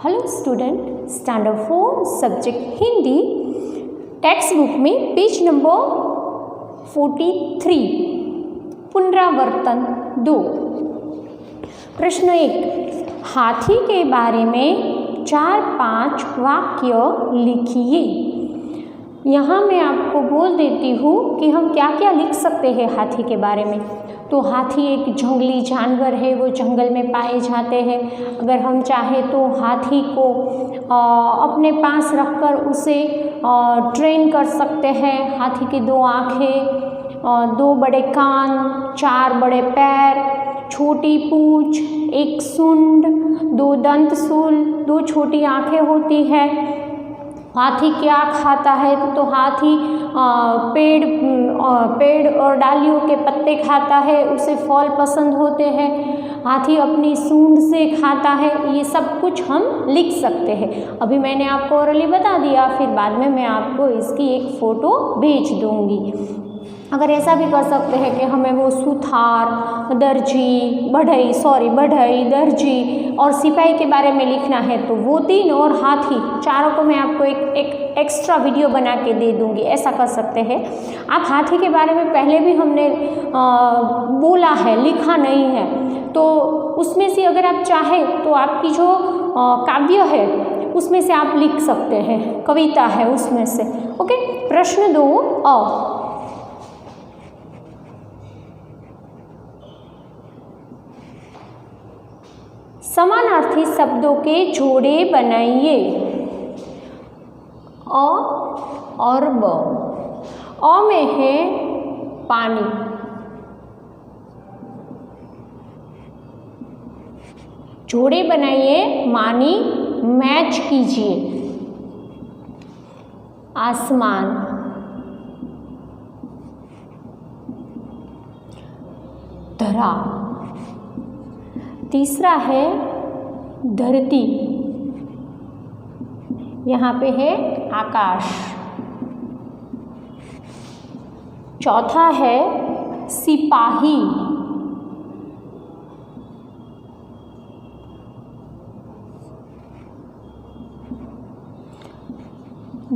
Hello student, standard 4 subject Hindi text book में page number 43 पुनरावर्तन 2। प्रश्न 1, हाथी के बारे में 4-5 वाक्य लिखिए। यहाँ मैं आपको बोल देती हूँ कि हम क्या क्या लिख सकते हैं हाथी के बारे में। तो हाथी एक जंगली जानवर है, वो जंगल में पाए जाते हैं। अगर हम चाहें तो हाथी को अपने पास रखकर उसे ट्रेन कर सकते हैं। हाथी की 2 आँखें, 2 बड़े कान, 4 बड़े पैर, छोटी पूँछ, 1 सूंड, 2 दंत सूल, 2 छोटी आँखें होती है। हाथी क्या खाता है? तो हाथी पेड़ और डालियों के पत्ते खाता है, उसे फल पसंद होते हैं। हाथी अपनी सूंड से खाता है। ये सब कुछ हम लिख सकते हैं। अभी मैंने आपको ओरली बता दिया, फिर बाद में मैं आपको इसकी एक फ़ोटो भेज दूँगी। अगर ऐसा भी कर सकते हैं कि हमें वो सुथार, बढ़ई, दर्जी और सिपाही के बारे में लिखना है तो वो 3 और हाथी, चारों को मैं आपको एक एक्स्ट्रा वीडियो बना के दे दूँगी। ऐसा कर सकते हैं आप। हाथी के बारे में पहले भी हमने बोला है, लिखा नहीं है, तो उसमें से अगर आप चाहें तो आपकी जो काव्य है उसमें से आप लिख सकते हैं, कविता है उसमें से। ओके। प्रश्न 2 समानार्थी शब्दों के जोड़े बनाइए। अ और ब। अ में है पानी, जोड़े बनाइए, मानी मैच कीजिए। आसमान, धरा। तीसरा है धरती, यहाँ पे है आकाश। चौथा है सिपाही,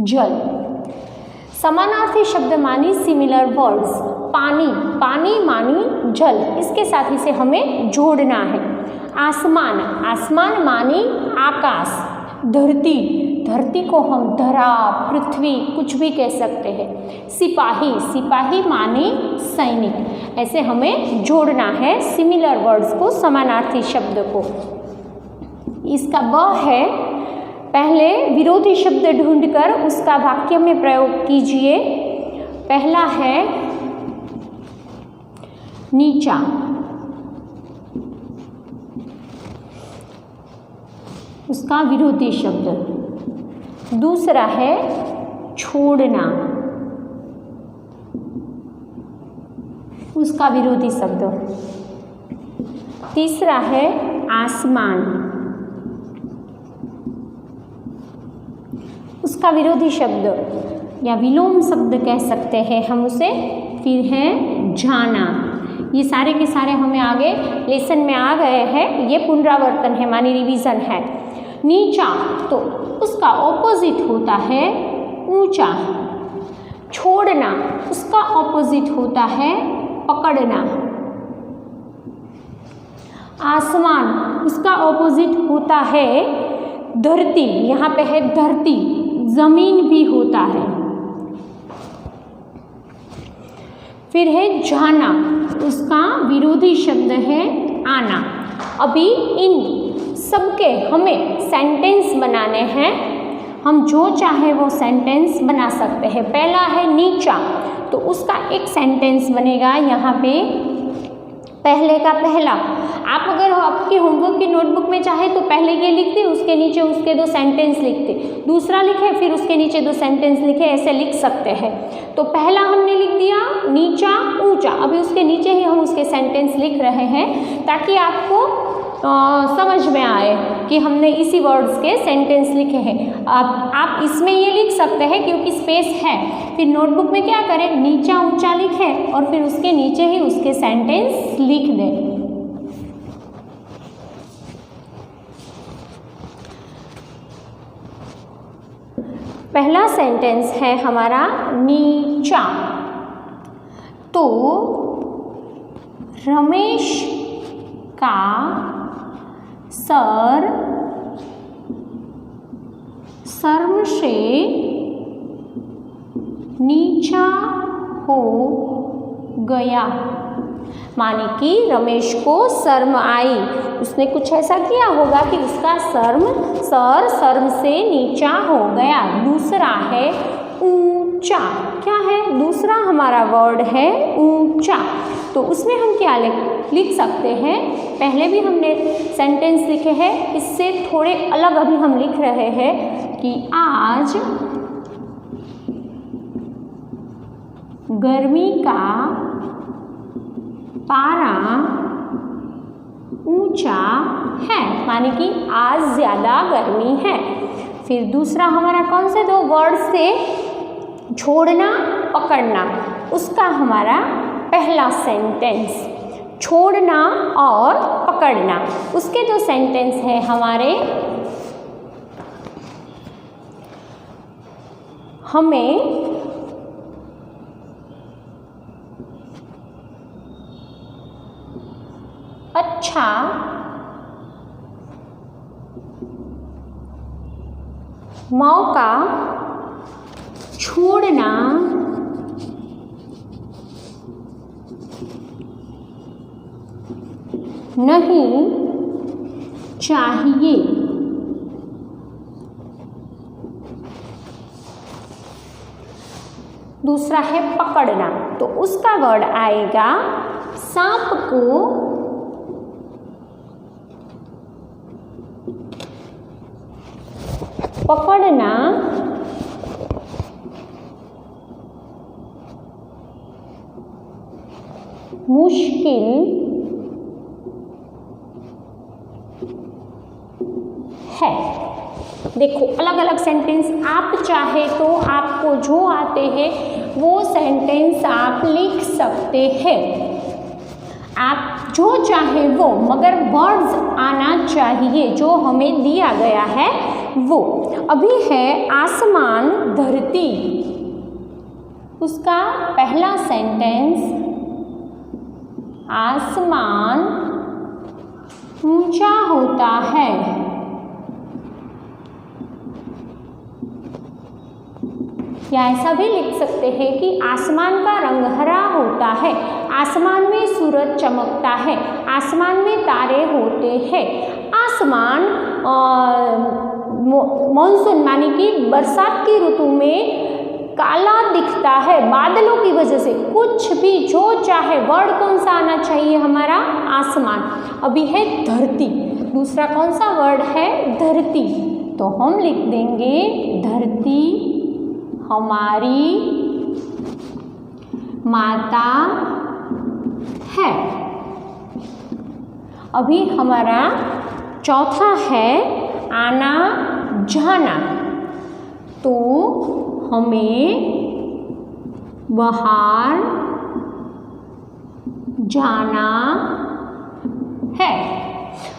जल। समानार्थी शब्द मानी सिमिलर वर्ड्स। पानी, पानी मानी जल, इसके साथ इसे हमें जोड़ना है। आसमान, आसमान मानी आकाश। धरती, धरती को हम धरा, पृथ्वी कुछ भी कह सकते हैं। सिपाही, सिपाही मानी सैनिक। ऐसे हमें जोड़ना है सिमिलर वर्ड्स को, समानार्थी शब्द को। इसका ब है, पहले विरोधी शब्द ढूंढकर उसका वाक्य में प्रयोग कीजिए। पहला है नीचा, उसका विरोधी शब्द। दूसरा है छोड़ना, उसका विरोधी शब्द। तीसरा है आसमान, उसका विरोधी शब्द या विलोम शब्द कह सकते हैं हम उसे। फिर है जाना। ये सारे के सारे हमें आगे लेसन में आ गए हैं। ये पुनरावर्तन है, मानी रिवीजन है। नीचा, तो उसका ऑपोजिट होता है ऊंचा। छोड़ना, उसका ऑपोजिट होता है पकड़ना। आसमान, उसका ऑपोजिट होता है धरती। यहाँ पे है धरती, जमीन भी होता है। फिर है जाना, उसका विरोधी शब्द है आना। अभी इन सबके हमें सेंटेंस बनाने हैं। हम जो चाहे वो सेंटेंस बना सकते हैं। पहला है नीचा, तो उसका एक सेंटेंस बनेगा यहाँ पे, पहले का पहला। आप अगर आपकी होमवर्क की नोटबुक में चाहे तो पहले ये लिख दे, उसके नीचे उसके 2 सेंटेंस लिख दे। दूसरा लिखे, फिर उसके नीचे 2 सेंटेंस लिखे, ऐसे लिख सकते हैं। तो पहला हमने लिख दिया नीचा ऊंचा, अभी उसके नीचे ही हम उसके सेंटेंस लिख रहे हैं ताकि आपको समझ में आए कि हमने इसी वर्ड्स के सेंटेंस लिखे हैं। आप इसमें ये लिख सकते हैं क्योंकि स्पेस है। फिर नोटबुक में क्या करें, नीचा ऊंचा लिखें और फिर उसके नीचे ही उसके सेंटेंस लिख दें। पहला सेंटेंस है हमारा नीचा। तो रमेश का सर शर्म से नीचा हो गया। माने कि रमेश को शर्म आई, उसने कुछ ऐसा किया होगा कि उसका सर शर्म से नीचा हो गया। दूसरा है ऊंचा। क्या है दूसरा हमारा वर्ड है ऊंचा। तो उसमें हम क्या लिख सकते हैं, पहले भी हमने सेंटेंस लिखे हैं, इससे थोड़े अलग अभी हम लिख रहे हैं कि आज गर्मी का पारा ऊंचा है, माने कि आज ज़्यादा गर्मी है। फिर दूसरा हमारा कौन से दो वर्ड से, छोड़ना पकड़ना, उसका हमारा पहला सेंटेंस छोड़ना और पकड़ना। उसके दो सेंटेंस हैं हमारे, हमें अच्छा मौका छोड़ना नहीं चाहिए। दूसरा है पकड़ना, तो उसका वर्ड आएगा सांप को पकड़ना मुश्किल है। देखो अलग अलग सेंटेंस, आप चाहे तो आपको जो आते हैं वो सेंटेंस आप लिख सकते हैं, आप जो चाहे वो, मगर वर्ड्स आना चाहिए जो हमें दिया गया है वो। अभी है आसमान धरती, उसका पहला सेंटेंस आसमान ऊंचा होता है। या ऐसा भी लिख सकते हैं कि आसमान का रंग हरा होता है, आसमान में सूरज चमकता है, आसमान में तारे होते हैं। आसमान मॉनसून माने कि बरसात की ऋतु में काला दिखता है बादलों की वजह से। कुछ भी जो चाहे, वर्ड कौन सा आना चाहिए हमारा, आसमान। अभी है धरती, दूसरा कौन सा वर्ड है, धरती। तो हम लिख देंगे धरती हमारी माता है। अभी हमारा चौथा है आना जाना, तो हमें बाहर जाना है,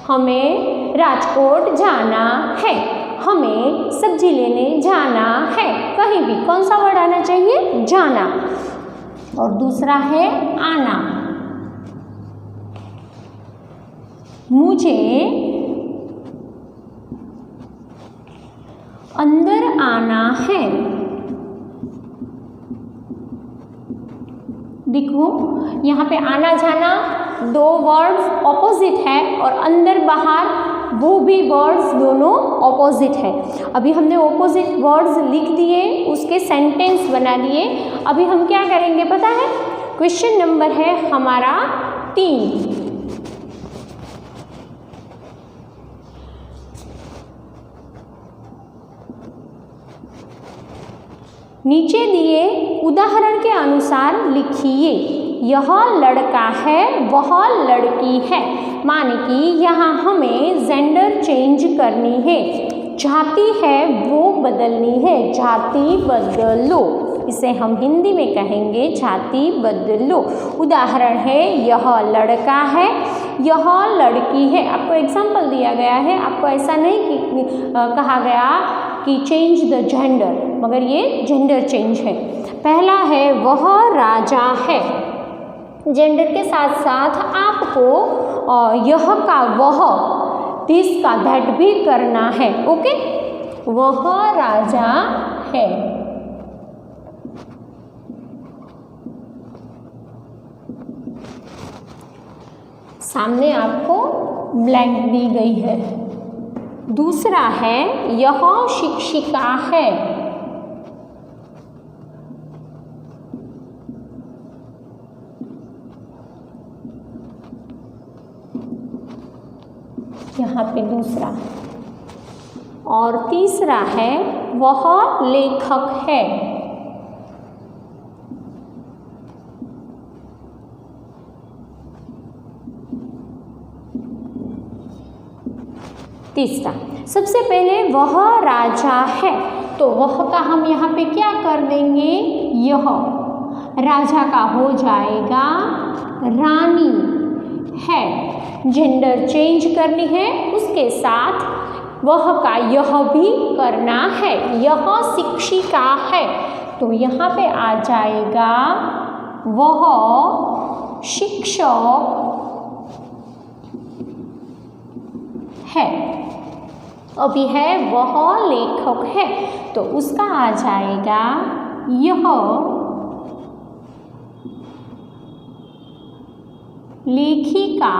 हमें राजकोट जाना है, हमें सब्जी लेने जाना है। कहीं भी कौन सा वर्ड आना चाहिए, जाना। और दूसरा है आना, मुझे अंदर आना है। देखो यहाँ पे आना जाना दो वर्ड्स ऑपोजिट है, और अंदर बाहर वो भी वर्ड्स दोनों ऑपोजिट है। अभी हमने ऑपोजिट वर्ड्स लिख दिए, उसके सेंटेंस बना दिए। अभी हम क्या करेंगे पता है, क्वेश्चन नंबर है हमारा 3। नीचे दिए उदाहरण के अनुसार लिखिए, यह लड़का है वह लड़की है। माने कि यहाँ हमें जेंडर चेंज करनी है, जाति है वो बदलनी है, जाति बदलो। इसे हम हिंदी में कहेंगे जाति बदलो। उदाहरण है यह लड़का है यह लड़की है। आपको एग्जाम्पल दिया गया है, आपको ऐसा नहीं कि कहा गया कि चेंज द जेंडर, मगर ये जेंडर चेंज है। पहला है वह राजा है, जेंडर के साथ साथ आपको यह का वह, दिस का दैट भी करना है। ओके, वह राजा है। सामने आपको ब्लैंक दी गई है। दूसरा है यह शिक्षिका है, यहाँ पे दूसरा। और तीसरा है वह लेखक है, तीसरा। सबसे पहले वह राजा है, तो वह का हम यहाँ पे क्या कर देंगे, यह राजा का हो जाएगा रानी है। जेंडर चेंज करनी है, उसके साथ वह का यह भी करना है। यह शिक्षिका है, तो यहाँ पे आ जाएगा वह शिक्षक है। अभी है वह लेखक है, तो उसका आ जाएगा यह लेखिका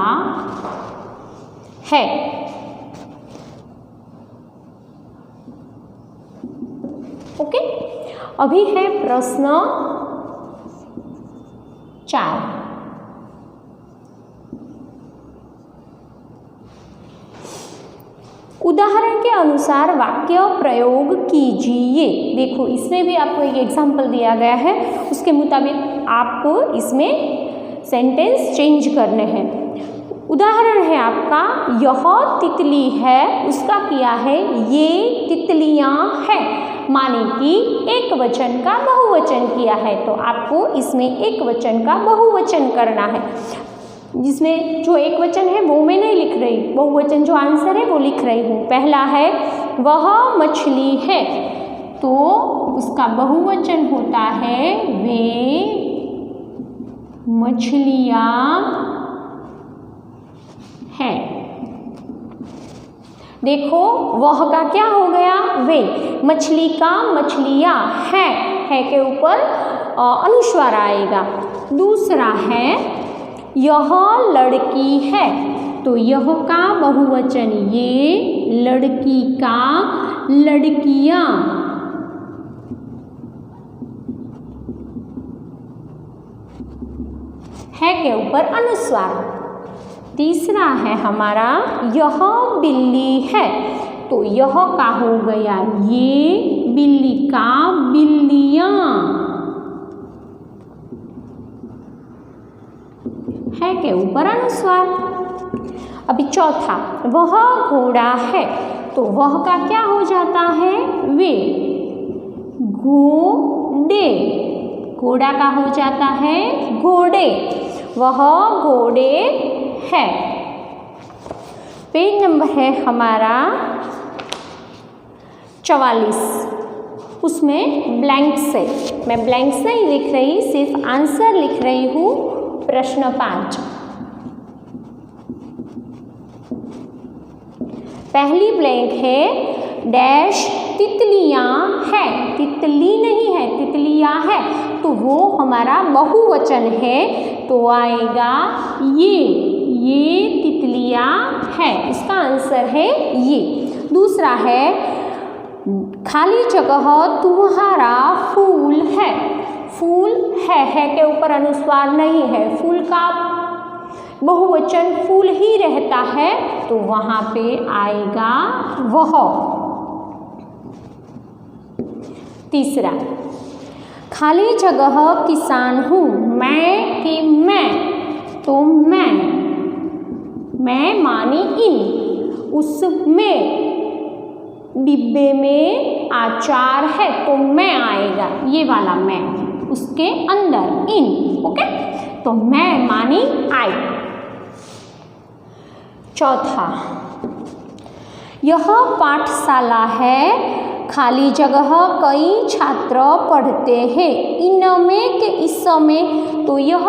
है। ओके, अभी है प्रश्न 4। उदाहरण के अनुसार वाक्य प्रयोग कीजिए। देखो, इसमें भी आपको एक एग्जाम्पल दिया गया है, उसके मुताबिक आपको इसमें सेंटेंस चेंज करने हैं। उदाहरण है आपका यह तितली है, उसका किया है ये तितलियां हैं, माने कि एक वचन का बहुवचन किया है, तो आपको इसमें एक वचन का बहुवचन करना है। जिसमें जो एक वचन है वो मैं नहीं लिख रही, बहुवचन जो आंसर है वो लिख रही हूँ। पहला है वह मछली है, तो उसका बहुवचन होता है वे मछलियाँ हैं। देखो, वह का क्या हो गया, वे, मछली का मछलियाँ हैं, है के ऊपर अनुस्वार आएगा। दूसरा है यह लड़की है, तो यह का बहुवचन ये, लड़की का लड़कियाँ, है के ऊपर अनुस्वार। तीसरा है हमारा यह बिल्ली है, तो यह का हो गया ये, बिल्ली का बिल्लियाँ, है के ऊपर अनुस्वार। अभी चौथा, वह घोड़ा है, तो वह का क्या हो जाता है, वे घोड़े, घोड़ा का हो जाता है घोड़े, वह घोड़े है। पेज नंबर है हमारा 44, उसमें ब्लैंक्स है। मैं ब्लैंक्स नहीं लिख रही, सिर्फ आंसर लिख रही हूँ। प्रश्न 5, पहली ब्लैंक है डैश तितलियाँ हैं, तितली नहीं है, तितलियाँ है, तो वो हमारा बहुवचन है, तो आएगा ये तितलियाँ हैं, इसका आंसर है ये। दूसरा है खाली जगह तुम्हारा फूल है, फूल है के ऊपर अनुस्वार नहीं है, फूल का बहुवचन फूल ही रहता है, तो वहाँ पे आएगा वह। तीसरा, खाली जगह किसान हूँ, मैं कि मैं, तो मैं मानी इन, उसमें डिब्बे में अचार है, तो मैं आएगा, ये वाला मैं, उसके अंदर इन। ओके, तो मैं मानी आई। चौथा, यह पाठशाला है, खाली जगह कई छात्र पढ़ते हैं। इनमें के इसमें तो यह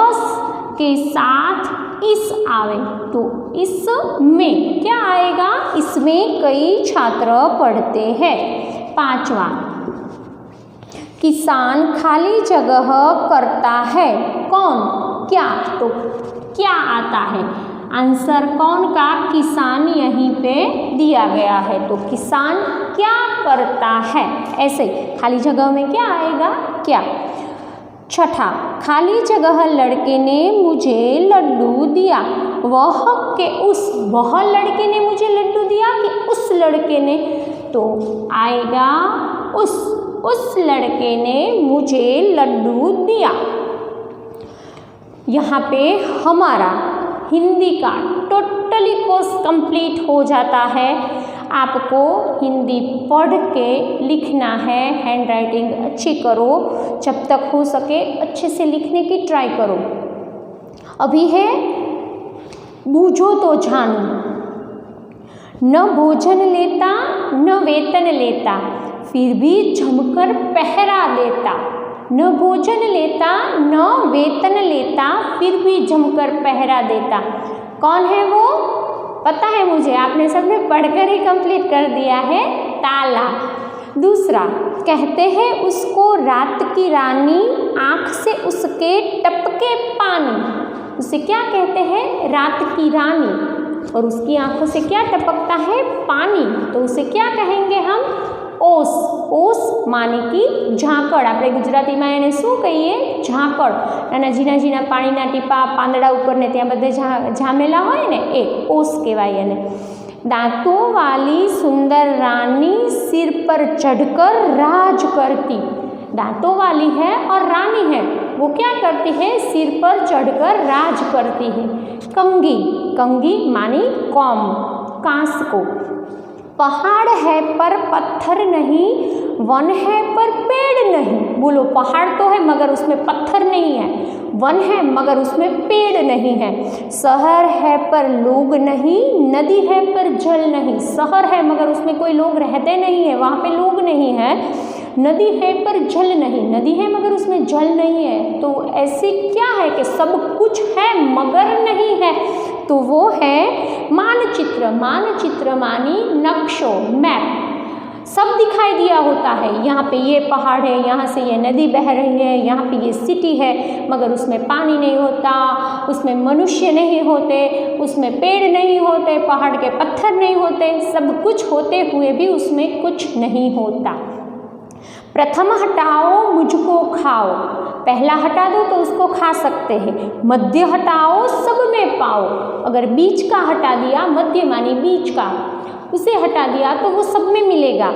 के साथ इस आवे तो इसमें क्या आएगा? इसमें कई छात्र पढ़ते हैं। पांचवा, किसान खाली जगह करता है। कौन? क्या? तो क्या आता है? आंसर कौन का? किसान यहीं पे दिया गया है। तो किसान क्या करता है? ऐसे खाली जगह में क्या आएगा? क्या। छठा, खाली जगह लड़के ने मुझे लड्डू दिया। वह लड़के ने मुझे लड्डू दिया कि उस लड़के ने? तो आएगा उस लड़के ने मुझे लड्डू दिया। यहाँ पे हमारा हिंदी का टोटली कोर्स कंप्लीट हो जाता है। आपको हिंदी पढ़ के लिखना है। हैंड राइटिंग अच्छी करो, जब तक हो सके अच्छे से लिखने की ट्राई करो। अभी है बूझो तो जानो। न भोजन लेता न वेतन लेता, फिर भी जमकर पहरा देता। न भोजन लेता न वेतन लेता, फिर भी जमकर पहरा देता। कौन है वो? पता है मुझे, आपने सबने पढ़कर ही कंप्लीट कर दिया है। ताला। दूसरा, कहते हैं उसको रात की रानी, आँख से उसके टपके पानी। उसे क्या कहते हैं? रात की रानी। और उसकी आँखों से क्या टपकता है? पानी। तो उसे क्या कहेंगे हम? ओस। ओस माने कि झांकड़। આપણે ગુજરાતીમાં એને શું કહીએ? ઝાંકળ। નાના ઝીણા પાણીના ટીપા પાંદડા ઉપર ને ત્યાં બધે જામેલા હોય ને, એ ઓસ કહેવાય એને। दांतों वाली सुंदर रानी सिर पर चढ़कर राज करती। दांतों वाली है और रानी है, वो क्या करती है? सिर पर चढ़कर राज करती है। कंगी। कंगी मानी कौम, कांस को। पहाड़ है पर पत्थर नहीं, वन है पर पेड़ नहीं। बोलो, पहाड़ तो है मगर उसमें पत्थर नहीं है, वन है मगर उसमें पेड़ नहीं है। शहर है पर लोग नहीं, नदी है पर जल नहीं। शहर है मगर उसमें कोई लोग रहते नहीं है, वहाँ पे लोग नहीं है। नदी है पर जल नहीं, नदी है मगर उसमें जल नहीं है। तो ऐसी क्या है कि सब कुछ है मगर नहीं है? तो वो है मानचित्र। मानचित्र मानी नक्शो, मैप। सब दिखाई दिया होता है। यहाँ पे ये पहाड़ है, यहाँ से ये नदी बह रही है, यहाँ पे ये सिटी है मगर उसमें पानी नहीं होता, उसमें मनुष्य नहीं होते, उसमें पेड़ नहीं होते, पहाड़ के पत्थर नहीं होते। सब कुछ होते हुए भी उसमें कुछ नहीं होता। प्रथम हटाओ मुझको खाओ। पहला हटा दो तो उसको खा सकते हैं। मध्य हटाओ सब में पाओ। अगर बीच का हटा दिया, मध्य मानी बीच का, उसे हटा दिया तो वो सब में मिलेगा।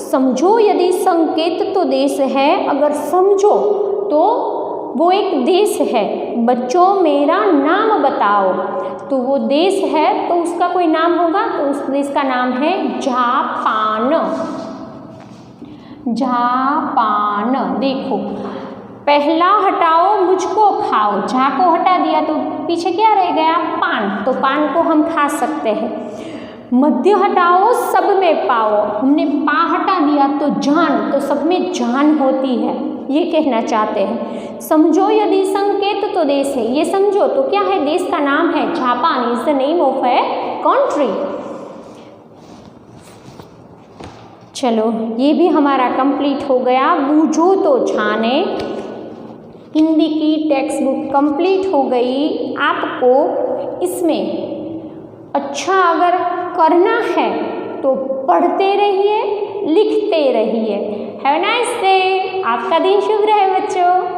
समझो यदि संकेत तो देश है, अगर समझो तो वो एक देश है। बच्चों मेरा नाम बताओ, तो वो देश है तो उसका कोई नाम होगा, तो उस देश का नाम है जापान। जापान। देखो, पहला हटाओ मुझको खाओ, झा को हटा दिया तो पीछे क्या रह गया? पान। तो पान को हम खा सकते हैं। मध्य हटाओ सब में पाओ, हमने पा हटा दिया तो जान, तो सब में जान होती है, ये कहना चाहते हैं। समझो यदि संकेत तो देश है, ये समझो तो क्या है? देश का नाम है Japan, is the name of a country. चलो, ये भी हमारा कंप्लीट हो गया। बूझो तो जाने, हिंदी की टेक्स्ट बुक कंप्लीट हो गई। आपको इसमें अच्छा अगर करना है तो पढ़ते रहिए, लिखते रहिए। Have a nice day. आपका दिन शुभ रहे बच्चों।